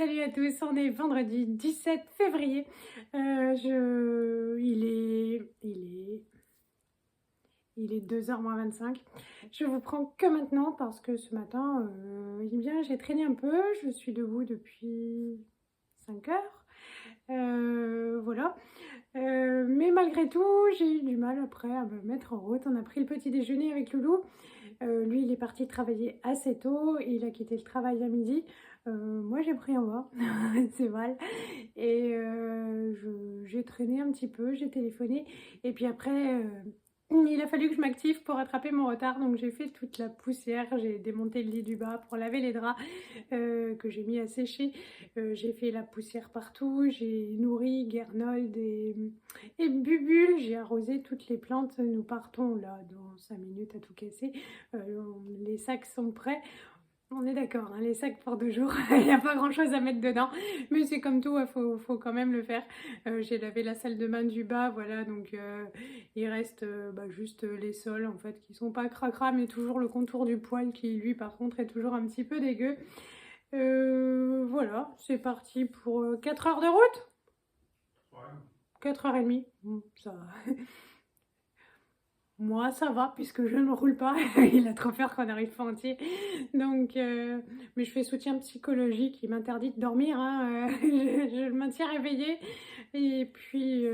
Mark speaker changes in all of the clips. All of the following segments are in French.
Speaker 1: Salut à tous, on est vendredi 17 février. Il est 2h moins 25. Je vous prends que maintenant parce que ce matin, j'ai traîné un peu. Je suis debout depuis 5 heures. Voilà. Mais malgré tout, j'ai eu du mal après à me mettre en route. On a pris le petit déjeuner avec Loulou. Lui, il est parti travailler assez tôt. Il a quitté le travail à midi. Moi, j'ai pris en bas. C'est mal. Et j'ai traîné un petit peu, j'ai téléphoné. Et puis après, il a fallu que je m'active pour rattraper mon retard. Donc j'ai fait toute la poussière. J'ai démonté le lit du bas pour laver les draps que j'ai mis à sécher. J'ai fait la poussière partout. J'ai nourri Gernolde et Bubule. J'ai arrosé toutes les plantes. Nous partons là dans 5 minutes à tout casser. Les sacs sont prêts. On est d'accord, hein, les sacs pour 2 jours, il n'y a pas grand chose à mettre dedans, mais c'est comme tout, il faut quand même le faire. J'ai lavé la salle de bain du bas, voilà, donc il reste juste les sols en fait qui sont pas cracra, mais toujours le contour du poêle qui lui par contre est toujours un petit peu dégueu. Voilà, c'est parti pour 4 heures de route. Ouais. 4h30, ça va. Moi, ça va, puisque je ne roule pas. Il a trop peur qu'on arrive pas entier. Donc, mais je fais soutien psychologique. Il m'interdit de dormir. Hein. Je le maintiens réveillé. Et puis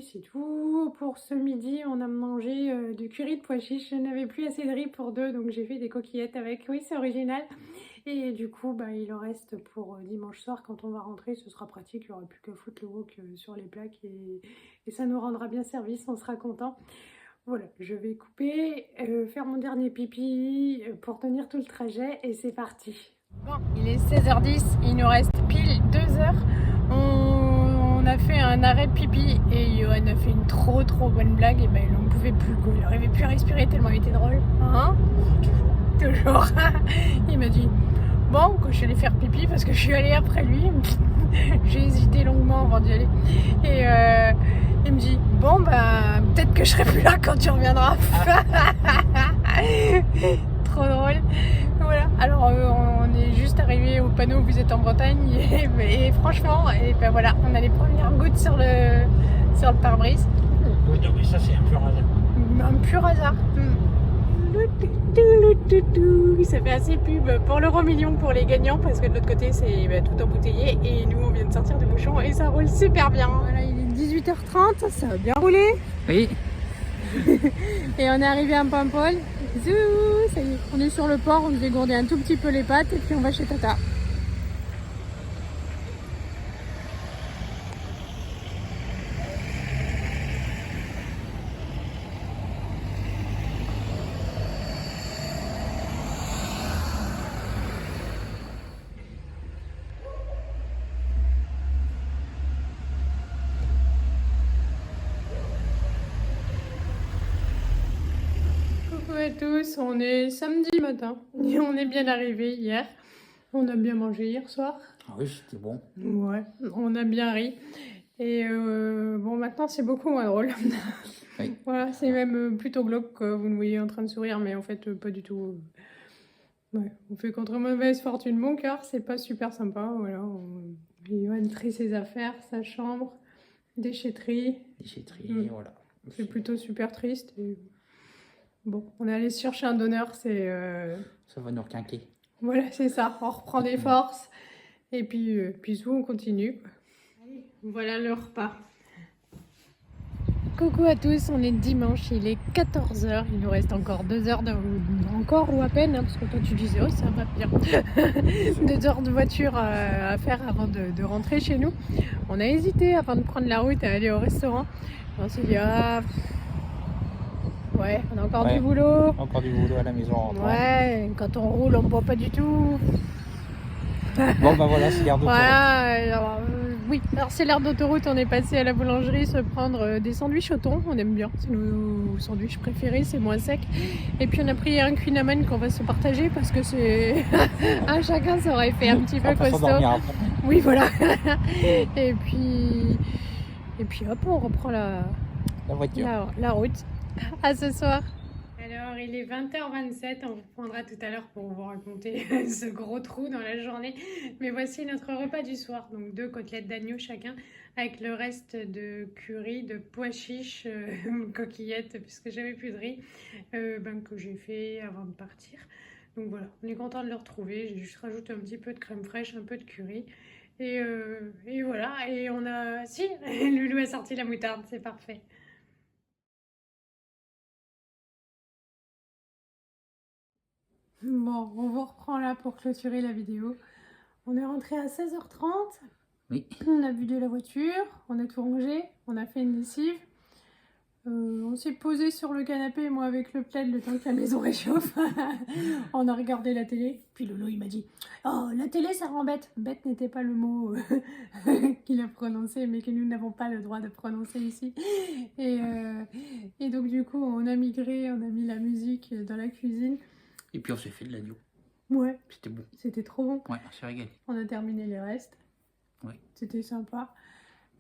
Speaker 1: c'est tout. Pour ce midi, on a mangé du curry de pois chiches. Je n'avais plus assez de riz pour 2, donc j'ai fait des coquillettes avec. Oui, c'est original. Et du coup, il en reste pour dimanche soir. Quand on va rentrer, ce sera pratique. Il n'y aura plus qu'à foutre le wok sur les plaques et ça nous rendra bien service. On sera content. Voilà, je vais couper, faire mon dernier pipi pour tenir tout le trajet et c'est parti. Bon, il est 16h10. Il nous reste pile 2 heures. On a fait un arrêt de pipi et Johan a fait une trop bonne blague. Et il n'en pouvait plus. Il n'arrivait plus à respirer tellement il était drôle. Hein? Toujours. Il m'a dit bon, que je suis allée faire pipi parce que je suis allée après lui. J'ai hésité longuement avant d'y aller. Et il me dit bon, peut-être que je serai plus là quand tu reviendras. Trop drôle. Voilà. Alors, on est juste arrivé au panneau où vous êtes en Bretagne. Et franchement, voilà, on a les premières gouttes sur le pare-brise.
Speaker 2: Oui, non, mais ça, c'est un pur hasard.
Speaker 1: Un pur hasard. Ça fait assez pub pour l'euro-million pour les gagnants parce que de l'autre côté c'est tout embouteillé et nous on vient de sortir du bouchon et ça roule super bien. Voilà, il est 18h30, ça va bien rouler.
Speaker 2: Oui.
Speaker 1: Et on est arrivé à Paimpol. Zou, ça y est, on est sur le port, on se dégourdit un tout petit peu les pattes et puis on va chez Tata. Coucou à tous, on est samedi matin et on est bien arrivé hier. On a bien mangé hier soir.
Speaker 2: Ah oui, c'était bon.
Speaker 1: Ouais, on a bien ri. Et maintenant c'est beaucoup moins drôle.
Speaker 2: Oui.
Speaker 1: Voilà, c'est même plutôt glauque que vous nous voyez en train de sourire, mais en fait pas du tout. Ouais, on fait contre mauvaise fortune bon cœur, c'est pas super sympa. Voilà, Johan trie ses affaires, sa chambre, déchetterie.
Speaker 2: Déchetterie, voilà.
Speaker 1: C'est plutôt super triste. Et... Bon, on est allé se chercher un donneur, c'est...
Speaker 2: Ça va nous requinquer.
Speaker 1: Voilà, c'est ça, on reprend des forces. Et puis on continue. Allez, voilà le repas. Coucou à tous, on est dimanche, il est 14h, il nous reste encore 2 heures encore ou à peine, hein, parce que toi tu disais oh ça va bien. 2 heures de voiture à faire avant de rentrer chez nous. On a hésité avant de prendre la route à aller au restaurant. On s'est dit ouais, on a encore du boulot.
Speaker 2: Encore du boulot à la maison.
Speaker 1: Ouais, quand on roule on ne boit pas du tout.
Speaker 2: Bon voilà, c'est l'air d'autoroute.
Speaker 1: Voilà, alors c'est l'air d'autoroute, on est passé à la boulangerie se prendre des sandwichs au thon, on aime bien, c'est nos sandwichs préférés, c'est moins sec. Et puis on a pris un Queen qu'on va se partager parce que c'est un chacun, ça aurait fait un petit peu costaud. Oui voilà. Et puis hop, on reprend la
Speaker 2: voiture,
Speaker 1: la route. À ce soir. Alors il est 20h27, on reprendra tout à l'heure pour vous raconter ce gros trou dans la journée. Mais voici notre repas du soir, donc 2 côtelettes d'agneau chacun, avec le reste de curry, de pois chiches, coquillettes, puisque j'avais plus de riz, que j'ai fait avant de partir. Donc voilà, on est content de le retrouver, j'ai juste rajouté un petit peu de crème fraîche, un peu de curry. Et voilà, et on a... Si, Loulou a sorti la moutarde, c'est parfait. Bon, on vous reprend là pour clôturer la vidéo. On est rentré à 16h30.
Speaker 2: Oui.
Speaker 1: On a vidé la voiture, on a tout rangé, on a fait une lessive. On s'est posé sur le canapé, moi avec le plaid, le temps que la maison réchauffe. On a regardé la télé. Puis Lolo, il m'a dit « Oh, la télé, ça rend bête !» Bête n'était pas le mot qu'il a prononcé, mais que nous n'avons pas le droit de prononcer ici. Et donc, du coup, on a migré, on a mis la musique dans la cuisine.
Speaker 2: Et puis on s'est fait de l'agneau.
Speaker 1: Ouais.
Speaker 2: C'était bon.
Speaker 1: C'était trop bon.
Speaker 2: Ouais, on s'est régalé.
Speaker 1: On a terminé les restes.
Speaker 2: Oui.
Speaker 1: C'était sympa.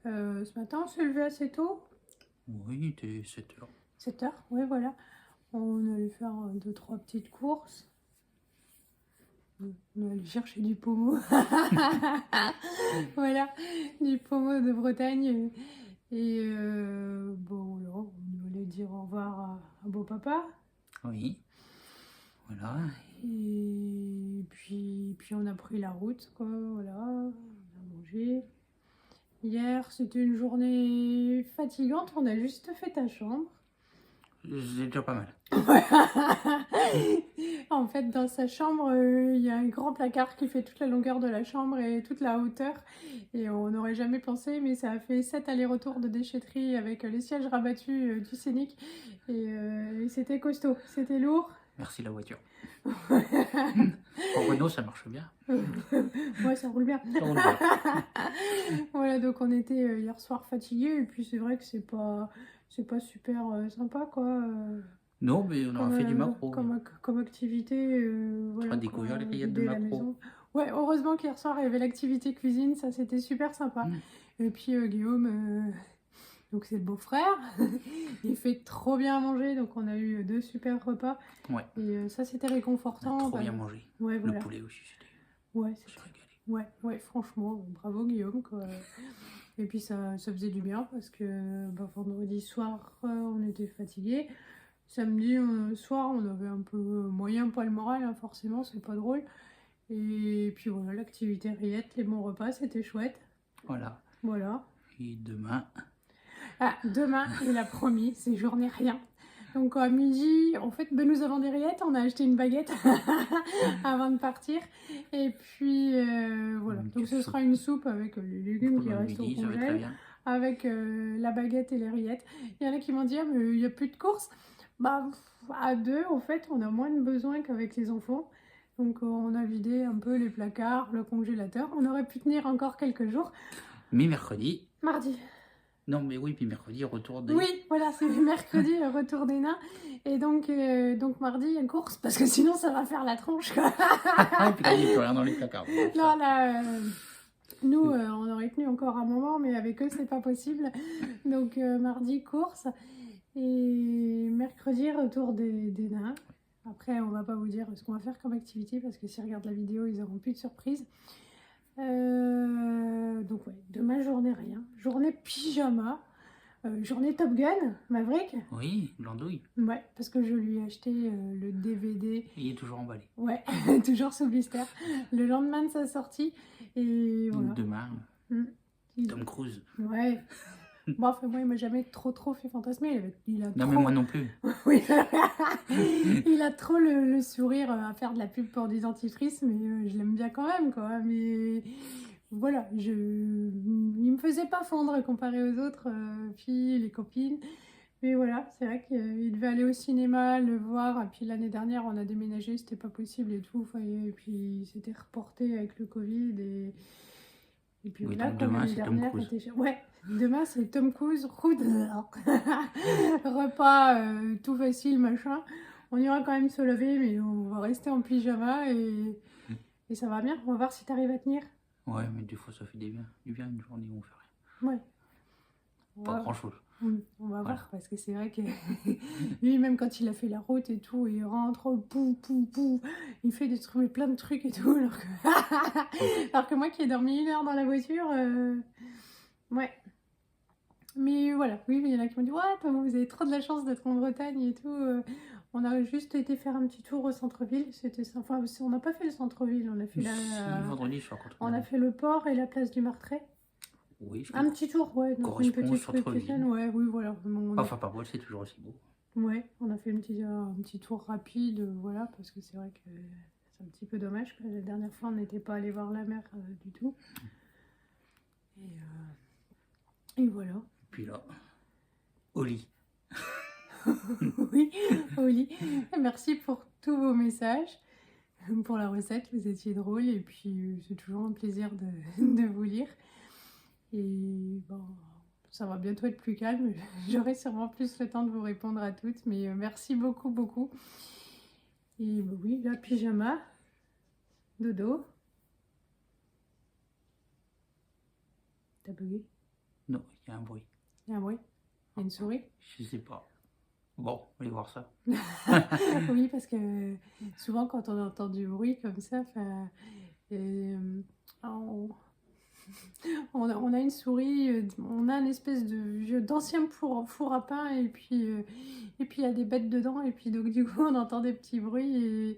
Speaker 1: Ce matin, on s'est levé assez tôt.
Speaker 2: Oui, il était 7h.
Speaker 1: 7h, oui, voilà. On allait faire 2-3 petites courses. On allait chercher du pommeau. Voilà, du pommeau de Bretagne. Et bon, là, on allait dire au revoir à beau papa.
Speaker 2: Oui. Voilà.
Speaker 1: Et puis on a pris la route, quoi. Voilà, on a mangé. Hier, c'était une journée fatigante. On a juste fait ta chambre.
Speaker 2: C'est déjà pas mal.
Speaker 1: En fait, dans sa chambre, il y a un grand placard qui fait toute la longueur de la chambre et toute la hauteur. Et on n'aurait jamais pensé, mais ça a fait 7 allers-retours de déchetterie avec les sièges rabattus du Scénic. Et c'était costaud, c'était lourd.
Speaker 2: Merci la voiture. Pour Renault, ça marche bien.
Speaker 1: Ouais, ça roule bien.
Speaker 2: Ça roule bien.
Speaker 1: Voilà, donc on était hier soir fatigués. Et puis c'est vrai que c'est pas super sympa, quoi.
Speaker 2: Non, mais on aura fait du macro.
Speaker 1: Comme activité, voilà,
Speaker 2: On a découvert les rillettes de
Speaker 1: vider la
Speaker 2: macro.
Speaker 1: maison. Ouais, heureusement qu'hier soir il y avait l'activité cuisine, ça c'était super sympa. Et puis Guillaume, donc c'est le beau-frère, il fait trop bien à manger, donc on a eu 2 super repas.
Speaker 2: Ouais.
Speaker 1: Et ça c'était
Speaker 2: On
Speaker 1: réconfortant.
Speaker 2: a trop bien mangé.
Speaker 1: Ouais, voilà.
Speaker 2: Le poulet aussi, c'était...
Speaker 1: Ouais,
Speaker 2: On s'est régalé.
Speaker 1: ouais, franchement, bravo Guillaume, quoi. Et puis ça faisait du bien parce que vendredi soir, on était fatigués. Samedi soir, on avait un peu moyen, pas le moral, hein, forcément, c'est pas drôle. Et puis voilà, l'activité rillette, les bons repas, c'était chouette.
Speaker 2: Voilà.
Speaker 1: Voilà.
Speaker 2: Et demain...
Speaker 1: Ah, demain, il a promis, c'est journée rien. Donc à midi, en fait, nous avons des rillettes, on a acheté une baguette avant de partir. Et puis voilà, donc ce sera une soupe avec les légumes qui restent au congèle, avec la baguette et les rillettes. Il y en a qui m'ont dit, ah, mais il n'y a plus de courses. Bah, à 2, en fait, on a moins de besoin qu'avec les enfants. Donc on a vidé un peu les placards, le congélateur. On aurait pu tenir encore quelques jours.
Speaker 2: Mais mercredi...
Speaker 1: Mardi.
Speaker 2: Non, mais oui, puis mercredi, retour des...
Speaker 1: Oui, voilà, c'est mercredi, le retour des nains. Et donc mardi, il y a une course, parce que sinon, ça va faire la tronche, quoi.
Speaker 2: Et puis là, il n'y a plus rien dans les placards.
Speaker 1: Non, là, nous, on aurait tenu encore un moment, mais avec eux, c'est pas possible. Donc, mardi, course. Et mercredi, retour des nains. Après, on va pas vous dire ce qu'on va faire comme activité, parce que s'ils regardent la vidéo, ils n'auront plus de surprise. Donc ouais, demain journée rien, journée pyjama, journée Top Gun, Maverick.
Speaker 2: Oui, l'andouille.
Speaker 1: Ouais, parce que je lui ai acheté le DVD.
Speaker 2: Il est toujours emballé.
Speaker 1: Ouais, toujours sous blister. Le lendemain de sa sortie. Et voilà.
Speaker 2: Donc demain, Tom Cruise.
Speaker 1: Ouais. Bon, enfin, moi, il m'a jamais trop fait fantasmer. Il a
Speaker 2: Non,
Speaker 1: trop...
Speaker 2: mais moi non plus.
Speaker 1: Oui. Il a trop le sourire à faire de la pub pour du dentifrice, mais je l'aime bien quand même, quoi. Mais voilà, il me faisait pas fondre comparé aux autres filles, les copines. Mais voilà, c'est vrai qu'il devait aller au cinéma, le voir. Et puis l'année dernière, on a déménagé, c'était pas possible et tout. Enfin, et puis c'était reporté avec le Covid. Et puis
Speaker 2: oui,
Speaker 1: voilà,
Speaker 2: donc demain, c'est Tom Cruise.
Speaker 1: Ouais, demain, c'est Tom Cruise, repas tout facile, machin. On ira quand même se lever, mais on va rester en pyjama et ça va bien. On va voir si tu arrives à tenir.
Speaker 2: Ouais, mais des fois, ça fait du bien une journée où on fait rien.
Speaker 1: Ouais.
Speaker 2: Pas grand chose.
Speaker 1: On va
Speaker 2: Voilà.
Speaker 1: voir, parce que c'est vrai que lui, même quand il a fait la route et tout, il rentre, pou, il fait plein de trucs et tout, alors que, alors que moi qui ai dormi 1 heure dans la voiture, ouais. Mais voilà, oui, il y en a qui m'ont dit, ouais, vous avez trop de la chance d'être en Bretagne et tout. On a juste été faire un petit tour au centre-ville, c'était ça. Enfin, on n'a pas fait le centre-ville, on a fait
Speaker 2: Vendredi, je suis encore
Speaker 1: on a fait le port et la place du Martret.
Speaker 2: Oui, je
Speaker 1: Un petit tour, ouais, donc une
Speaker 2: correspond au
Speaker 1: petite rue
Speaker 2: centre-ville.
Speaker 1: piétonne, ouais, oui, voilà.
Speaker 2: Enfin, par c'est toujours aussi beau.
Speaker 1: Ouais, on a fait un petit tour rapide, voilà, parce que c'est vrai que c'est un petit peu dommage que la dernière fois on n'était pas allé voir la mer du tout. Et voilà.
Speaker 2: Puis là, au lit.
Speaker 1: Oui, au lit. Merci pour tous vos messages, pour la recette, vous étiez drôles et puis c'est toujours un plaisir de vous lire. Et bon, ça va bientôt être plus calme, j'aurai sûrement plus le temps de vous répondre à toutes, mais merci beaucoup, beaucoup. Et bah oui, là, pyjama, dodo. T'as bugué?
Speaker 2: Non, il y a un bruit.
Speaker 1: Il y a un bruit? Il y a une souris?
Speaker 2: Je sais pas. Bon, on va aller voir ça.
Speaker 1: Oui, parce que souvent quand on entend du bruit comme ça, on a une souris, on a une espèce d'ancien four à pain et puis il y a des bêtes dedans et puis donc du coup on entend des petits bruits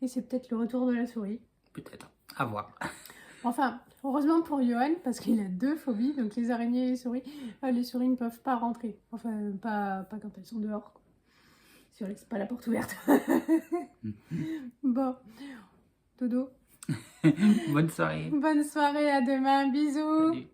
Speaker 1: et c'est peut-être le retour de la souris.
Speaker 2: Peut-être. À voir.
Speaker 1: Enfin, heureusement pour Johan, parce qu'il a 2 phobies, donc les araignées et les souris ne peuvent pas rentrer. Enfin, pas quand elles sont dehors, quoi. Si on laisse pas la porte ouverte. Bon, dodo.
Speaker 2: Bonne soirée.
Speaker 1: Bonne soirée, à demain, bisous.
Speaker 2: Salut.